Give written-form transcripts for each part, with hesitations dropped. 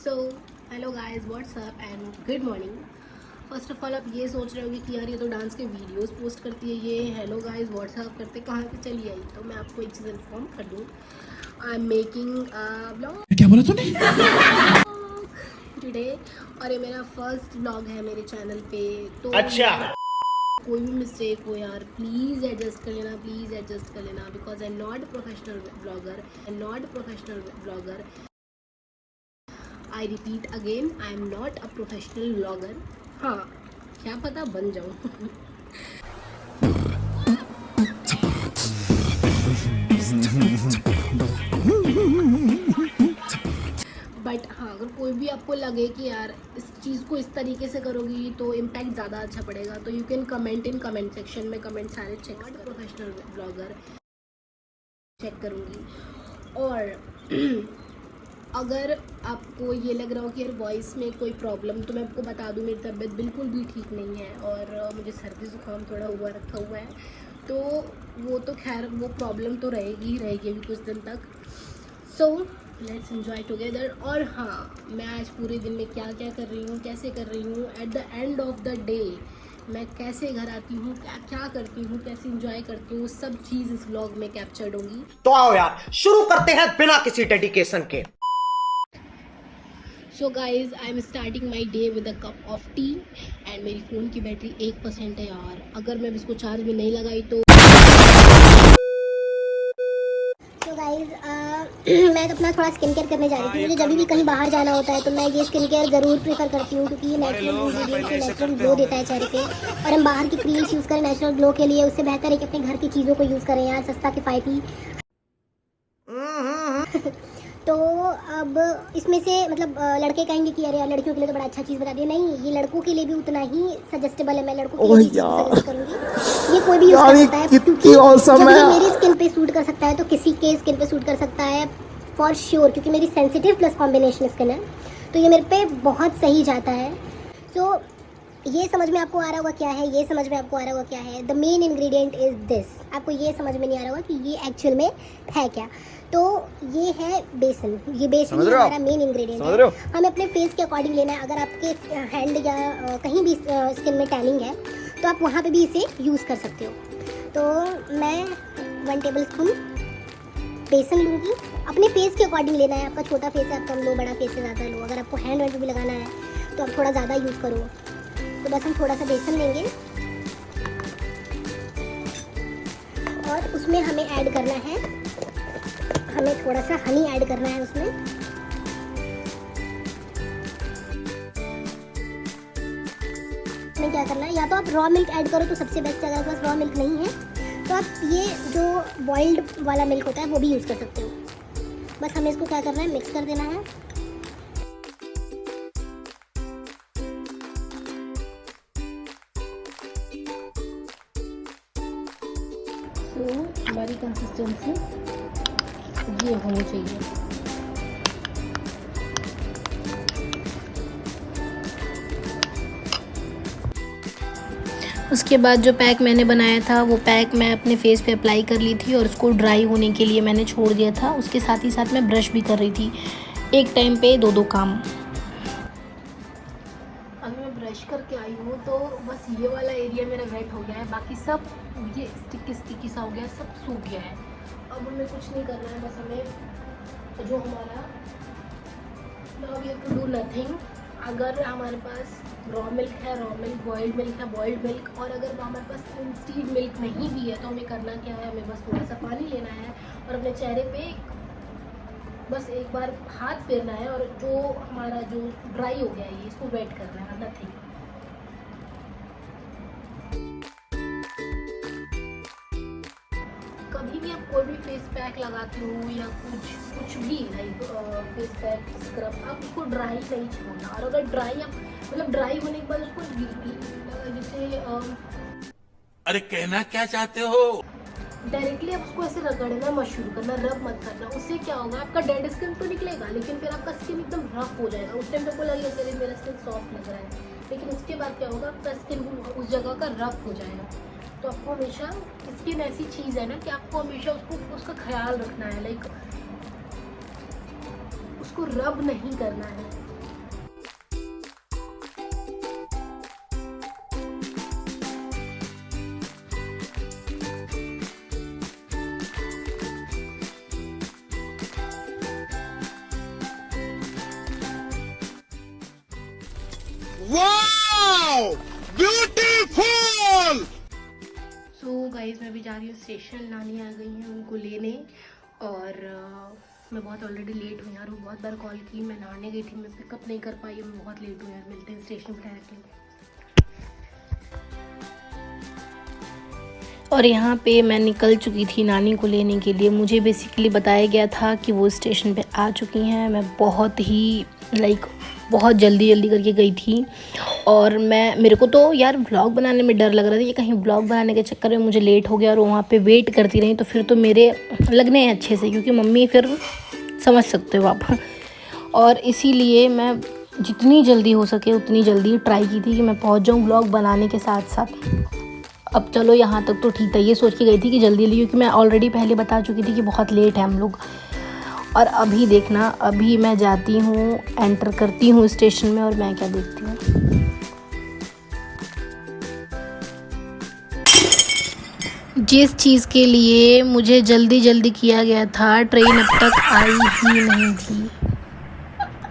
So hello guys, what's up and good morning. First of all आप ये सोच रहे होंगे कि यार ये तो डांस के वीडियोस पोस्ट करती है, ये हेलो गाइस व्हाट्सअप करते कहाँ से चली आई। तो मैं आपको एक चीज़ इन्फॉर्म कर दूँ, आई एम मेकिंग ब्लॉग। क्या बोला तूने? टुडे, और ये मेरा फर्स्ट ब्लॉग है मेरे चैनल पे। तो अच्छा, कोई भी मिस्टेक हो यार प्लीज़ एडजस्ट कर लेना, प्लीज़ एडजस्ट कर लेना, because I am not professional blogger. I repeat again, I am not a professional vlogger. हाँ, क्या पता बन जाऊँ। बट हाँ, अगर कोई भी आपको लगे कि यार इस चीज़ को इस तरीके से करोगी तो इम्पैक्ट ज़्यादा अच्छा पड़ेगा, तो you can comment in comment section में। कमेंट सारे चेक, प्रोफेशनल ब्लॉगर चेक करूँगी। और अगर आपको ये लग रहा हो कि यार वॉइस में कोई प्रॉब्लम, तो मैं आपको बता दूं मेरी तबीयत बिल्कुल भी ठीक नहीं है और मुझे सर्दी ज़ुकाम थोड़ा रखा हुआ है। तो वो तो खैर वो प्रॉब्लम तो रहेगी अभी कुछ दिन तक। So let's enjoy together. और हाँ, मैं आज पूरे दिन में क्या क्या कर रही हूँ, कैसे कर रही हूँ, at the end of the day मैं कैसे घर आती हूँ, क्या क्या करती हूँ, कैसे इंजॉय करती हूँ, सब चीज़ इस व्लॉग में कैप्चर्ड होगी। तो आओ यार शुरू करते हैं बिना किसी डेडिकेशन के। So guys, I am starting my day with a cup of T and मेरी फ़ोन की बैटरी 1% है यार। अगर मैं इसको चार्ज में नहीं लगाई तो गाइज मैं तो अपना थोड़ा स्किन केयर करने जा रही थी। मुझे जब भी कहीं बाहर जाना होता है तो मैं ये स्किन केयर ज़रूर प्रेफर करती हूँ, क्योंकि ये नेचुरल ग्लो देता है चेहरे पे। और हम बाहर की क्रीम्स यूज़ करें नेचुरल ग्लो के लिए, उससे बेहतर है कि अपने घर की चीज़ों को यूज़ करें यार, सस्ता किफ़ायती। तो अब इसमें से मतलब लड़के कहेंगे कि अरे यार लड़कियों के लिए तो बड़ा अच्छा चीज़ बता दिया। नहीं, ये लड़कों के लिए भी उतना ही सजेस्टेबल है। मैं लड़कों के लिए सजेस्ट करूँगी, ये कोई भी यूज़ कर सकता है, क्योंकि जब ये मेरी स्किन पे सूट कर सकता है तो किसी के स्किन पे सूट कर सकता है फॉर श्योर, क्योंकि मेरी सेंसिटिव प्लस कॉम्बिनेशन स्किन है, तो ये मेरे पे बहुत सही जाता है। सो ये समझ में आपको आ रहा होगा क्या है, ये समझ में आपको आ रहा होगा क्या है। The main ingredient is this. आपको ये समझ में नहीं आ रहा होगा कि ये एक्चुअल में है क्या। तो ये है बेसन। ये बेसन ही हमारा मेन इंग्रेडिएंट है। हमें अपने फेस के अकॉर्डिंग लेना है। अगर आपके हैंड या कहीं भी स्किन में टैनिंग है तो आप वहाँ पे भी इसे यूज़ कर सकते हो। तो मैं 1 टेबल स्पून बेसन लूँगी। अपने फेस के अकॉर्डिंग लेना है। आपका छोटा फेस है आप कम लो, बड़ा फेस है ज़्यादा लो। अगर आपको हैंड पे भी लगाना है तो आप थोड़ा ज़्यादा यूज़ करो। तो बस हम थोड़ा सा बेसन लेंगे और उसमें हमें ऐड करना है, हमें थोड़ा सा हनी ऐड करना है उसमें। हमें क्या करना है, या तो आप रॉ मिल्क ऐड करो तो सबसे बेस्ट है। अगर आपके पास रॉ मिल्क नहीं है तो आप ये जो बॉइल्ड वाला मिल्क होता है वो भी यूज़ कर सकते हो। बस हमें इसको क्या करना है, मिक्स कर देना है। तो हमारी कंसिस्टेंसी ये होनी चाहिए। उसके बाद जो पैक मैंने बनाया था वो पैक मैं अपने फेस पे अप्लाई कर ली थी और उसको ड्राई होने के लिए मैंने छोड़ दिया था। उसके साथ ही साथ मैं ब्रश भी कर रही थी, एक टाइम पे दो काम। अभी मैं ब्रश करके आई हूँ तो बस ये वाला एरिया मेरा वेट हो गया है, बाकी सब ये स्टिकी सा हो गया, सब सूख गया है। अब हमें कुछ नहीं करना है, बस हमें जो हमारा now we have to do nothing. अगर हमारे पास रॉ मिल्क है रॉ मिल्क, बॉइल्ड मिल्क है बॉइल्ड मिल्क, और अगर हमारे पास इंस्टेंट मिल्क नहीं भी है तो हमें करना क्या है, हमें बस थोड़ा सा पानी लेना है और अपने चेहरे पे बस एक बार हाथ फेरना है और जो हमारा जो ड्राई हो गया है ये इसको वेट करना है, नथिंग। कभी भी आप कोई भी फेस पैक लगाते हो या कुछ भी लाइक फेस पैक स्क्रब, आप उसको ड्राई नहीं छोड़ना। और अगर ड्राई आप मतलब ड्राई होने के बाद उसको जैसे अरे कहना क्या चाहते हो? डायरेक्टली आप उसको ऐसे रगड़ना मत शुरू करना, रब मत करना। उससे क्या होगा, आपका डेड स्किन तो निकलेगा लेकिन फिर आपका स्किन एकदम रफ हो जाएगा। उस टाइम आपको लगेगा चलिए मेरा स्किन सॉफ्ट लग रहा है, लेकिन उसके बाद क्या होगा, आपका स्किन उस जगह का रफ हो जाएगा। तो आपको हमेशा, स्किन ऐसी चीज़ है ना कि आपको हमेशा उसका ख्याल रखना है, लाइक उसको रब नहीं करना है। ब्यूटीफुल। सो गाइज मैं भी जा रही हूँ स्टेशन, नानी आ गई हैं उनको लेने। और मैं बहुत ऑलरेडी लेट हुई यार, वो बहुत बार कॉल की, मैं नहाने गई थी, मैं पिकअप नहीं कर पाई, मैं बहुत लेट हुई यार। मिलते हैं स्टेशन पर डायरेक्टली। और यहाँ पे मैं निकल चुकी थी नानी को लेने के लिए। मुझे बेसिकली बताया गया था कि वो स्टेशन पे आ चुकी हैं। मैं बहुत ही बहुत जल्दी करके गई थी। और मेरे को तो यार व्लॉग बनाने में डर लग रहा था कि कहीं व्लॉग बनाने के चक्कर में मुझे लेट हो गया और वहाँ पे वेट करती रही तो फिर तो मेरे लगने हैं अच्छे से, क्योंकि मम्मी फिर समझ सकते हो आप। और इसीलिए मैं जितनी जल्दी हो सके उतनी जल्दी ट्राई की थी कि मैं पहुँच जाऊँ व्लॉग बनाने के साथ साथ। अब चलो यहाँ तक तो ठीक था, ये सोच के गई थी कि जल्दी क्योंकि मैं ऑलरेडी पहले बता चुकी थी कि बहुत लेट है हम लोग। और अभी देखना, अभी मैं जाती हूँ, एंटर करती हूँ स्टेशन में और मैं क्या देखती हूँ। जिस चीज़ के लिए मुझे जल्दी किया गया था, ट्रेन अब तक आई ही नहीं थी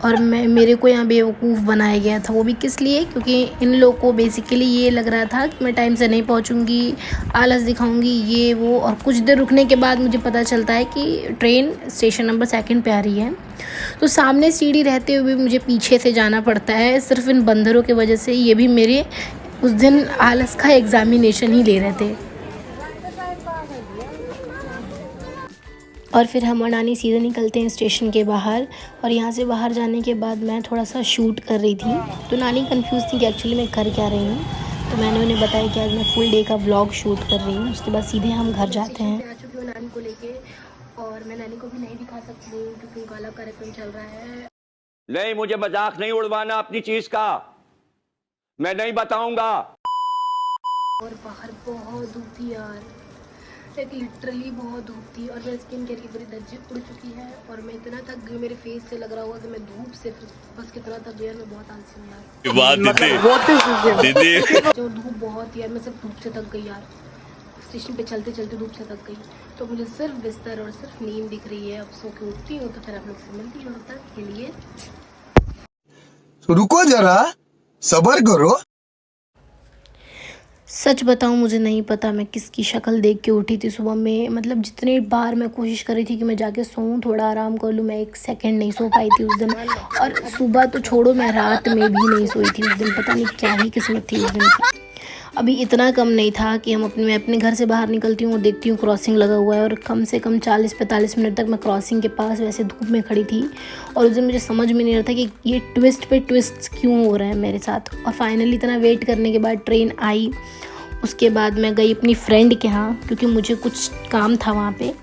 और मेरे को यहाँ बेवकूफ़ बनाया गया था। वो भी किस लिए? क्योंकि इन लोगों को बेसिकली ये लग रहा था कि मैं टाइम से नहीं पहुँचूँगी, आलस दिखाऊँगी, ये वो। और कुछ देर रुकने के बाद मुझे पता चलता है कि ट्रेन स्टेशन नंबर 2 पे आ रही है। तो सामने सीढ़ी रहते हुए मुझे पीछे से जाना पड़ता है, सिर्फ इन बंदरों की वजह से। ये भी मेरे उस दिन आलस का एग्ज़ामिनेशन ही ले रहे थे। और फिर हम और नानी सीधे निकलते हैं स्टेशन के बाहर। और यहाँ से बाहर जाने के बाद मैं थोड़ा सा शूट कर रही थी, तो नानी कंफ्यूज थी कि एक्चुअली मैं कर क्या रही हूँ। तो मैंने उन्हें बताया कि आज मैं फुल डे का व्लॉग शूट कर रही हूँ। उसके बाद सीधे हम घर जाते हैं। आ चुकी हूँ नानी को लेके, और मैं नानी को भी नहीं दिखा सकती क्योंकि उनका अलग कार्यक्रम चल रहा है। नहीं, मुझे मजाक नहीं उड़वाना अपनी चीज का, मैं नहीं बताऊंगा। और बाहर बहुत धूप थी यार, लिटरली बहुत धूप थी। और मेरी स्किन केयर की पूरी धज्जी उड़ चुकी है और मैं इतना थक गई, मेरे फेस से लग रहा होगा कि मैं धूप से बस कितना थक गया। मैं बहुत आलसी हूँ यार, दीदी जो धूप बहुत यार, मैं सिर्फ धूप से थक गई यार। स्टेशन पे चलते धूप से थक गई, तो मुझे सिर्फ बिस्तर और सिर्फ नींद दिख रही है। अब सो के उठती हूँ तो फिर आप लोग से मिलती हूँ। तब के लिए रुको जरा, सब्र करो। सच बताऊं, मुझे नहीं पता मैं किसकी शक्ल देख के उठी थी सुबह में। मतलब जितनी बार मैं कोशिश कर रही थी कि मैं जाके सोऊं, थोड़ा आराम कर लूं, मैं 1 सेकंड नहीं सो पाई थी उस दिन। और सुबह तो छोड़ो, मैं रात में भी नहीं सोई थी उस दिन। पता नहीं क्या ही किस्मत थी उस दिन की। अभी इतना कम नहीं था कि मैं अपने घर से बाहर निकलती हूँ और देखती हूँ क्रॉसिंग लगा हुआ है, और कम से कम 40-45 मिनट तक मैं क्रॉसिंग के पास वैसे धूप में खड़ी थी। और उस दिन मुझे समझ में नहीं आ रहा था कि ये ट्विस्ट पे ट्विस्ट क्यों हो रहे हैं मेरे साथ। और फाइनली इतना वेट करने के बाद ट्रेन आई। उसके बाद मैं गई अपनी फ्रेंड के यहाँ, क्योंकि मुझे कुछ काम था वहाँ पे।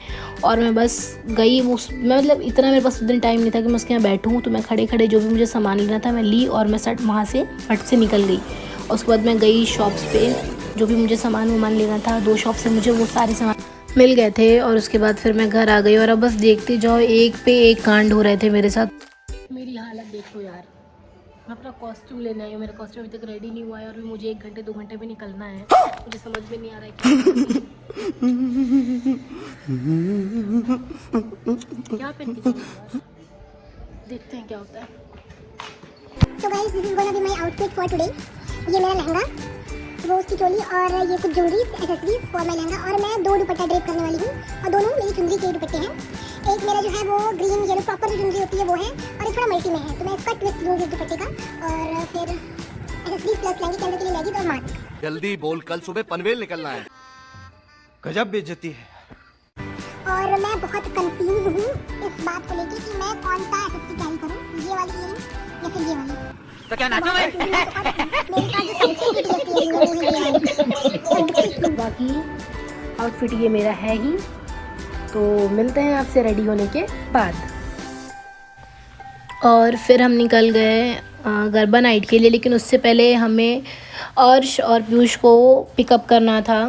और मैं बस गई, मैं मतलब इतना मेरे पास उस दिन टाइम नहीं था कि मैं उसके यहाँ बैठूँ। तो मैं खड़े खड़े जो भी मुझे सामान लेना था मैं ली और मैं वहाँ से फट से निकल गई। और उसके बाद मैं गई शॉप्स पे, जो भी मुझे सामान लेना था। 2 शॉप से मुझे वो सारे सामान मिल गए थे। और उसके बाद फिर मैं घर आ गई। और अब बस देखते जाओ, एक पे एक कांड हो रहे थे मेरे साथ। मेरी हालत देखो यार, मैं अपना कॉस्ट्यूम लेने आई हूँ, मेरा कॉस्ट्यूम अभी तक रेडी नहीं हुआ है और भी मुझे 1 घंटे 2 घंटे में निकलना है। मुझे समझ में नहीं आ रहा है क्या पहन के चलूं यार। देखते हैं क्या होता है। So guys, this is gonna be my outfit for today. ये मेरा लहंगा, रोज की चोली और ये कुछ jewellery accessories for my lehenga. और मैं 2 दुपट्टा ड्रेप करने वाली हूँ और दोनों मेरी चुनरी के दुपट्टे हैं। एक मेरा जो है वो ग्रीन येलो प्रॉपर जो चुनरी होती है वो है, और एक थोड़ा मल्टी में है। तो मैं इसका ट्विस्ट दूँगी इस दुपट्टे का। और फिर एक्सेसरीज प्लस लहंगे के अंदर के लिए लेगिंग्स और मास्क। जल्दी बोल, कल सुबह पनवेल निकलना है। गजब बेइज्जती है। और मैं बहुत कंफ्यूज हूँ इस बात को लेके कि मैं कौन सा एक्सेसरी कैरी करूँ, ये वाली इयरिंग या फिर ये वाली। तो क्या नाचो मैं? बाकी आउटफिट ये मेरा है ही। तो मिलते हैं आपसे रेडी होने के बाद। और फिर हम निकल गए गरबा नाइट के लिए, लेकिन उससे पहले हमें अर्श और पीयूष को पिकअप करना था।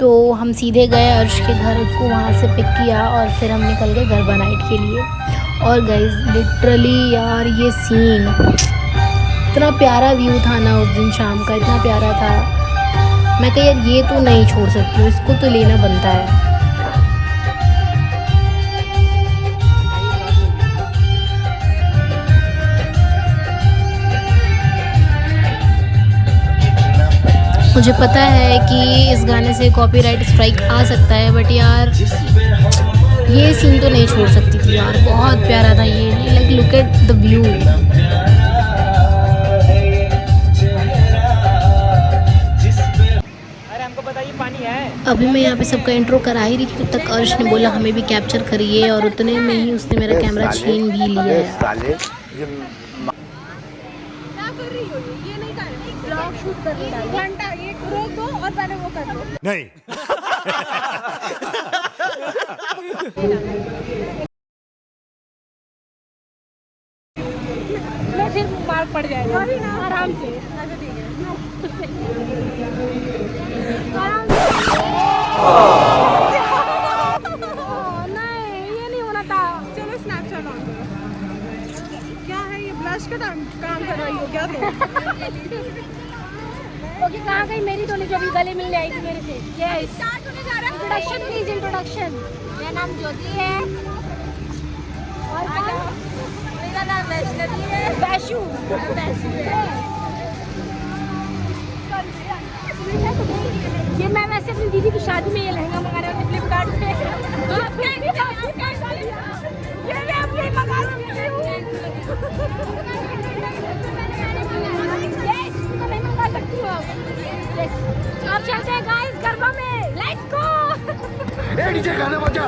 तो हम सीधे गए अर्श के घर, उसको वहाँ से पिक किया और फिर हम निकल गए गरबा नाइट के लिए। और गाइस लिटरली यार ये सीन, इतना प्यारा व्यू था ना उस दिन शाम का, इतना प्यारा था। मैं कही यार ये तो नहीं छोड़ सकती हूँ, इसको तो लेना बनता है। मुझे पता है कि इस गाने से कॉपीराइट स्ट्राइक आ सकता है, बट यार ये सीन तो नहीं छोड़ सकती थी यार, बहुत प्यारा था ये। Like look at the view. अभी मैं यहाँ पे सबका इंट्रो करा ही रही थी, तब तक अर्श ने बोला हमें भी कैप्चर करिए, और उतने में ही उसने मेरा कैमरा छीन भी लिया है। नहीं। फिर मार पड़ जाएगा आराम से। अच्छा ठीक है, आराम से। नहीं ये नहीं होना था। चलो स्नैपचैट ऑन करो। क्या है ये ब्लश का काम कर रही हो क्या तुम? ओके कहाँ गई मेरी टोली जो अभी गले मिलने आई थी मेरे से? यस स्टार्ट होने जा रहा है। Introduction please, introduction. मेरा नाम ज्योति है। और मेरा नाम वैष्णवी है। वैशु है। ये मैं वैसे अपनी दीदी की शादी में ये लहंगा मंगा रही हूँ फ्लिपकार्ट पे। ये मैं अपने मंगा रही हूँ। मैं मंगा सकती हूँ। और चलते हैं गाइस गरबा में, लेट्स गो। डीजे गाना बजा।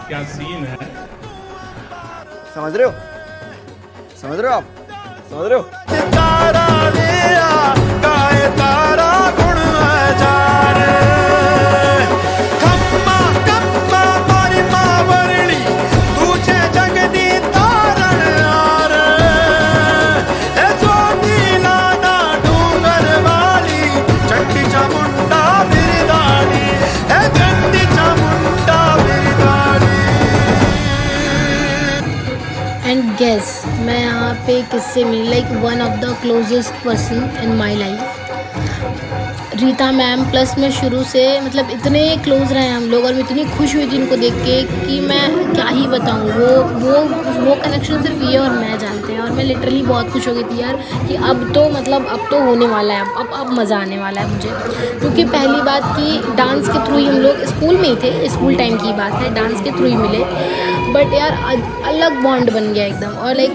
क्या सीन है। समझ रहे हो? समझ रहे हो आप? समझ रहे हो? तारा लिया गाए तारा गुण हजार खम्मा कम्मा मारी मां वरणी तुझे जगनी तारण यार ए ज्योति लाना डूंगर वाली चंडी चामुंडा बिरदानी ए चंडी चामुंडा बिरदानी। एंड गेस मैं यहाँ पे किससे मिली, like one of the closest person in my life, Rita ma'am. Plus मैं शुरू से मतलब इतने क्लोज रहे हम लोग, और मैं इतनी खुश हुई थी इनको देख के कि मैं क्या ही बताऊँ। वो कनेक्शन सिर्फ ये और मैं जानते हैं, और मैं लिटरली बहुत खुश हो गई थी यार कि अब तो मतलब अब तो होने वाला है, अब मज़ा आने वाला है मुझे। क्योंकि पहली बात कि डांस के थ्रू ही हम लोग स्कूल में ही थे, स्कूल टाइम की बात है, डांस के थ्रू ही मिले, बट यार अलग बॉन्ड बन गया एकदम। और like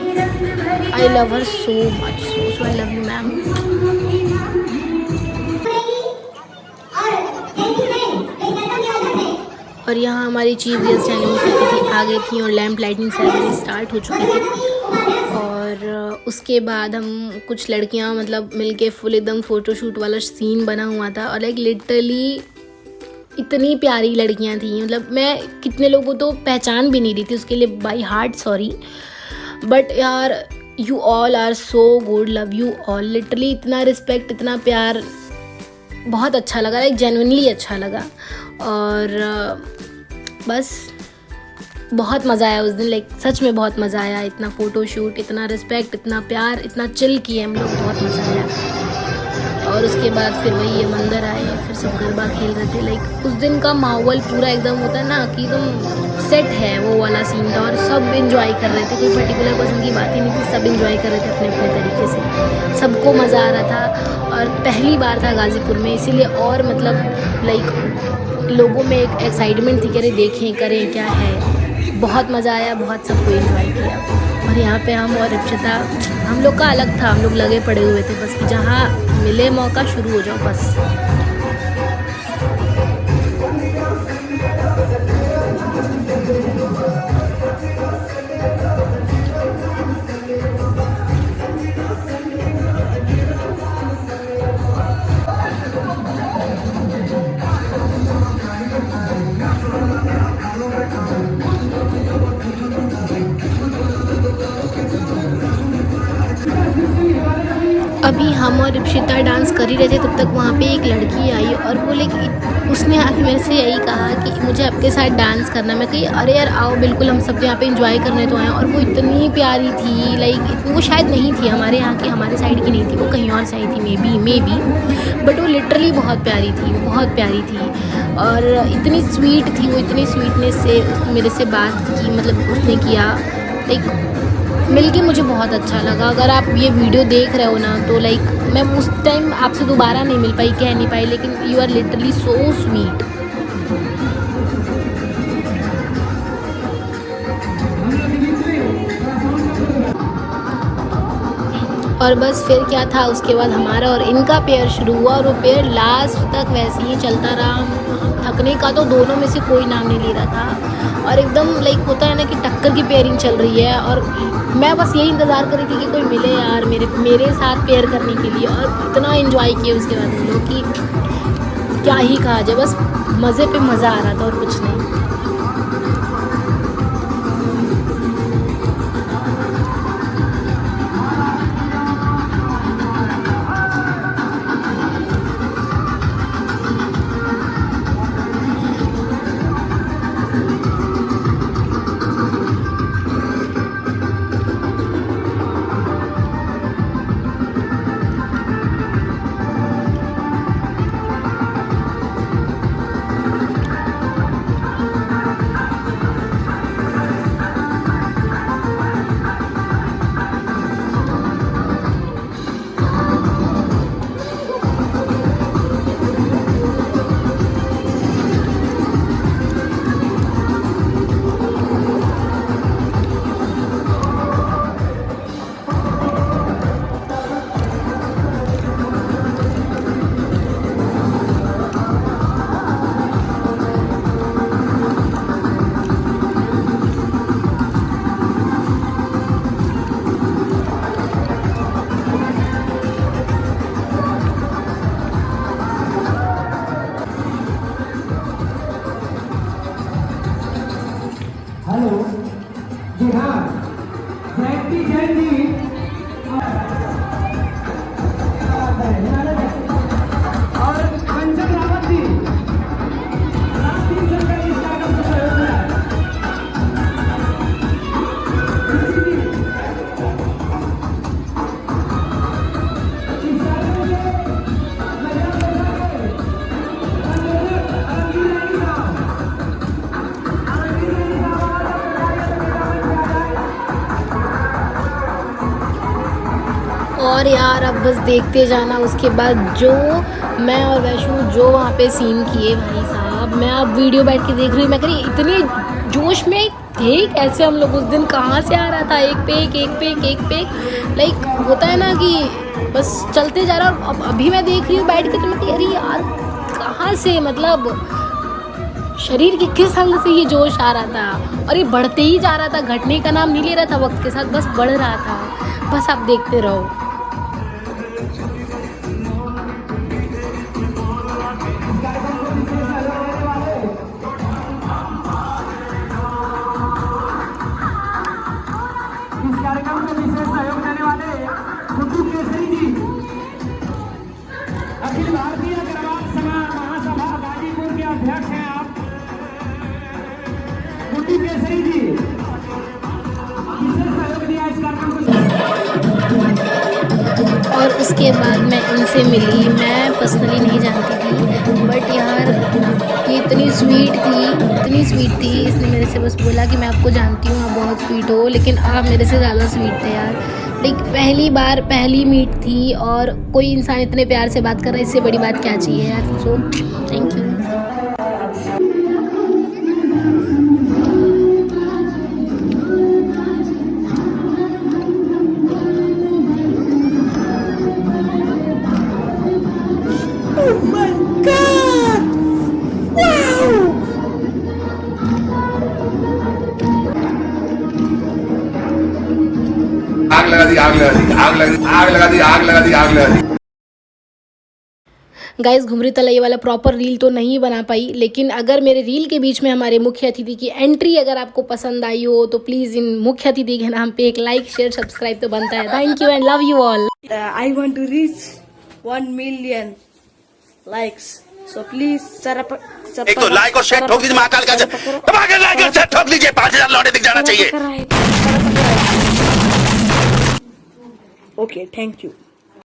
I love her so much, so I love you ma'am. और यहाँ हमारी चीफ गेस्ट आ गई थी और लैंप लाइटिंग सेरेमनी स्टार्ट हो चुकी थी। और उसके बाद हम कुछ लड़कियाँ मतलब मिलके फुल एकदम फ़ोटोशूट वाला सीन बना हुआ था, और लाइक लिटरली इतनी प्यारी लड़कियाँ थी। मतलब मैं कितने लोगों को तो पहचान भी नहीं रही थी, उसके लिए बाई हार्ट सॉरी, बट यार you all are so good, love you all. Literally इतना रिस्पेक्ट, इतना प्यार, बहुत अच्छा लगा, लाइक जेन्युइनली अच्छा लगा। और बस बहुत मज़ा आया उस दिन, लाइक सच में बहुत मज़ा आया। इतना फ़ोटोशूट, इतना रिस्पेक्ट, इतना प्यार, इतना चिल किए हम लोग, बहुत मज़ा आया। और उसके बाद फिर वही ये मंदिर आए, फिर सब गरबा खेल रहे थे। लाइक उस दिन का माहौल पूरा एकदम होता है ना कि एकदम सेट है, वो वाला सीन था। और सब इन्जॉय कर रहे थे, कोई पर्टिकुलर पर्सन की बात ही नहीं थी, सब इन्जॉय कर रहे थे अपने अपने तरीके से, सबको मज़ा आ रहा था। और पहली बार था गाज़ीपुर में, इसीलिए और मतलब लाइक लोगों में एक एक्साइटमेंट थी कि अरे देखें करें क्या है। बहुत मज़ा आया, बहुत सबको इन्जॉय किया। और यहाँ पे हम और रिप्शिता, हम लोग का अलग था, हम लोग लगे पड़े हुए थे बस कि जहाँ मिले मौका शुरू हो जाओ बस। अभी हम और इप्शिता डांस कर ही रहे थे, तब तक वहाँ पे एक लड़की आई और वो उसने आके मेरे से यही कहा कि मुझे आपके साथ डांस करना। मैं कही अरे यार आओ, बिल्कुल हम सब यहाँ पे एंजॉय करने तो आए। और वो इतनी प्यारी थी, लाइक वो शायद नहीं थी हमारे यहाँ की, हमारे साइड की नहीं थी, वो कहीं और से आई थी मे बी, बट वो लिटरली बहुत प्यारी थी, वो बहुत प्यारी थी और इतनी स्वीट थी वो, इतनी स्वीटनेस से मेरे से बात की, मतलब उसने किया, लाइक मिल के मुझे बहुत अच्छा लगा। अगर आप ये वीडियो देख रहे हो ना तो लाइक मैं उस टाइम आपसे दोबारा नहीं मिल पाई, कह नहीं पाई, लेकिन you are literally so sweet. और बस फिर क्या था, उसके बाद हमारा और इनका पेयर शुरू हुआ और वो पेयर लास्ट तक वैसे ही चलता रहा। थकने का तो दोनों में से कोई नाम नहीं ले रहा था और एकदम लाइक होता है ना कि टक्कर की पेयरिंग चल रही है और मैं बस यही इंतज़ार कर रही थी कि कोई मिले यार मेरे साथ पेयर करने के लिए। और इतना एंजॉय किया उसके बाद हम लोग कि क्या ही कहा जाए, बस मज़े पे मज़ा आ रहा था और कुछ नहीं। और यार अब बस देखते जाना। उसके बाद जो मैं और वैष्णु जो वहाँ पे सीन किए भाई साहब, मैं अब वीडियो बैठ के देख रही हूँ, मैं कह रही इतने जोश में थे कैसे हम लोग उस दिन, कहाँ से आ रहा था एक पे एक लाइक होता है ना कि बस चलते जा रहा। अब अभी मैं देख रही हूँ बैठ के तो मैं कह रही यार कहाँ से, मतलब शरीर के किस अंग से ये जोश आ रहा था और ये बढ़ते ही जा रहा था, घटने का नाम नहीं ले रहा था वक्त के साथ, बस बढ़ रहा था। बस आप देखते रहो। अखिल भारतीय अग्रवाल महासभा गाजीपुर के अध्यक्ष हैं आप गुड्डू केसरी जी, विशेष सहयोग दिया इस कार्यक्रम को। और उसके बाद मैं इनसे मिली, मैं पर्सनली नहीं जानती थी बट यार ये इतनी स्वीट थी। इसने मेरे से बस बोला कि मैं आपको जानती हूँ, आप बहुत स्वीट हो, लेकिन आप मेरे से ज़्यादा स्वीट थे यार। लाइक पहली मीट थी और कोई इंसान इतने प्यार से बात कर रहा है, इससे बड़ी बात क्या चाहिए यार। So thank you. आग लगा दी। गाइस घुमरी तला ये वाला प्रॉपर रील तो नहीं बना पाई, लेकिन अगर मेरे रील के बीच में हमारे मुख्य अतिथि की एंट्री अगर आपको पसंद आई हो तो प्लीज़ इन मुख्य अतिथि के नाम पे एक लाइक शेयर सब्सक्राइब तो बनता है। Thank you and love you all. I want to reach 1 million likes. So please एक तो लाइक और शेयर ठोक दीजिए महाकाल का लाइक और शेयर ठोक दीजिए, 5000 लौटे दिख जाना चाहिए। Okay, thank you.